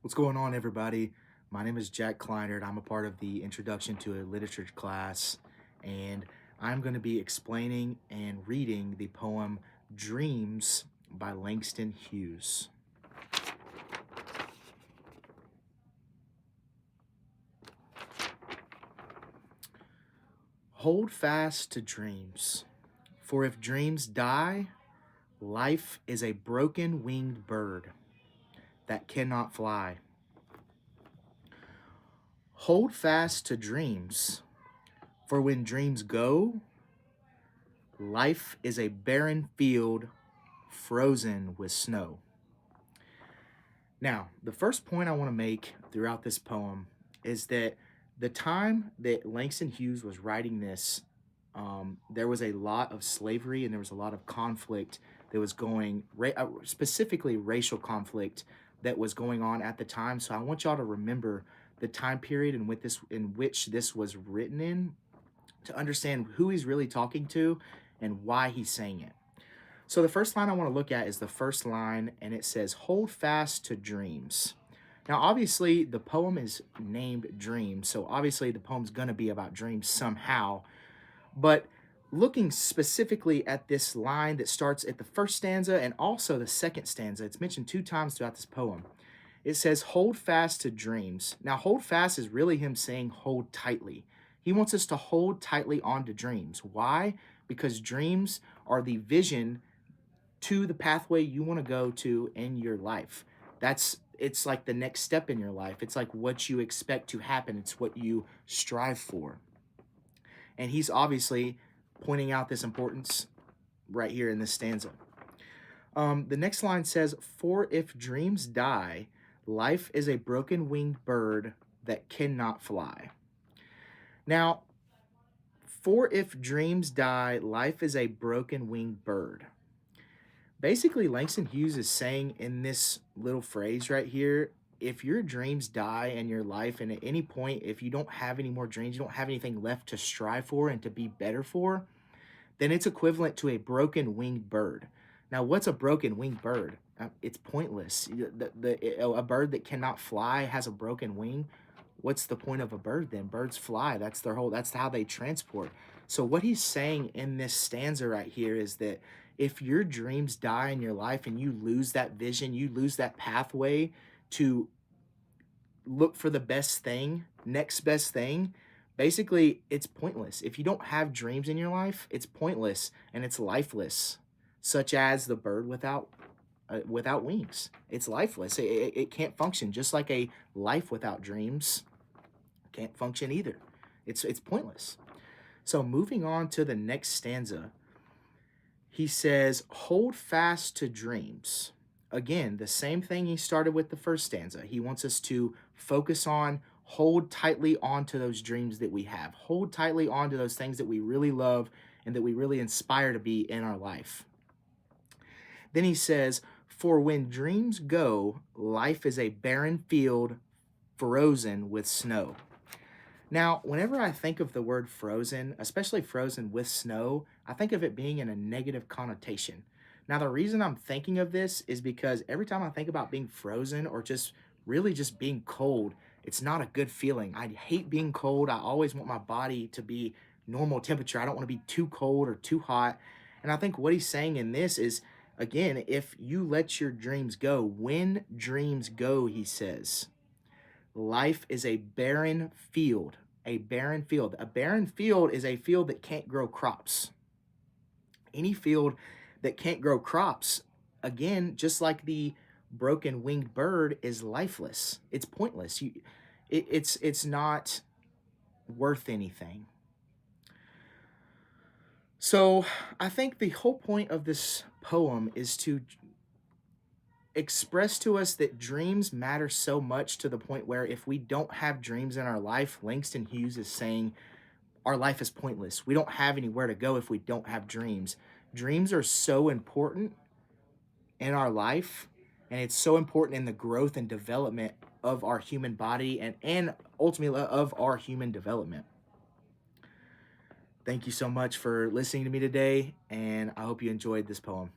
What's going on, everybody? My name is Jack Kleinert. I'm a part of the Introduction to a Literature class, and I'm going to be explaining and reading the poem Dreams by Langston Hughes. Hold fast to dreams, for if dreams die, life is a broken winged bird that cannot fly. Hold fast to dreams, for when dreams go, life is a barren field frozen with snow. Now, the first point I want to make throughout this poem is that the time that Langston Hughes was writing this, there was a lot of slavery and there was a lot of conflict that was going, specifically racial conflict that was going on at the time. So I want y'all to remember the time period in which this was written in, to understand who he's really talking to and why he's saying it. So the first line I want to look at is the first line, and it says, "Hold fast to dreams." Now, obviously, the poem is named Dreams, so obviously the poem's going to be about dreams somehow. But looking specifically at this line that starts at the first stanza and also the second stanza, it's mentioned two times throughout this poem. It says, "Hold fast to dreams." Now, hold fast is really him saying hold tightly. He wants us to hold tightly onto dreams. Why? Because dreams are the vision to the pathway you want to go to in your life. It's like the next step in your life. It's like what you expect to happen. It's what you strive for. And he's obviously pointing out this importance right here in this stanza. The next line says, "For if dreams die, life is a broken winged bird that cannot fly." Now, for if dreams die, life is a broken winged bird. Basically, Langston Hughes is saying in this little phrase right here, if your dreams die in your life, and at any point, if you don't have any more dreams, you don't have anything left to strive for and to be better for, then it's equivalent to a broken winged bird. Now, what's a broken winged bird? It's pointless. A bird that cannot fly has a broken wing. What's the point of a bird then? Birds fly. That's how they transport. So what he's saying in this stanza right here is that if your dreams die in your life and you lose that vision, you lose that pathway to look for the best thing, next best thing, basically it's pointless. If you don't have dreams in your life, it's pointless and it's lifeless, such as the bird without wings. It's lifeless. It can't function, just like a life without dreams can't function either. It's pointless. So moving on to the next stanza, he says, "Hold fast to dreams." Again, the same thing he started with the first stanza. He wants us to focus on, hold tightly onto those dreams that we have. Hold tightly onto those things that we really love and that we really inspire to be in our life. Then he says, "For when dreams go, life is a barren field frozen with snow." Now, whenever I think of the word frozen, especially frozen with snow, I think of it being in a negative connotation. Now, the reason I'm thinking of this is because every time I think about being frozen or just really just being cold, it's not a good feeling. I hate being cold. I always want my body to be normal temperature. I don't want to be too cold or too hot. And I think what he's saying in this is, again, if you let your dreams go, when dreams go, he says, life is a barren field. A barren field. A barren field is a field that can't grow crops. Any field that can't grow crops, again, just like the broken winged bird, is lifeless. It's pointless. It's not worth anything. So I think the whole point of this poem is to express to us that dreams matter so much, to the point where if we don't have dreams in our life, Langston Hughes is saying our life is pointless. We don't have anywhere to go if we don't have dreams. Dreams are so important in our life, and it's so important in the growth and development of our human body, and ultimately of our human development. Thank you so much for listening to me today, and I hope you enjoyed this poem.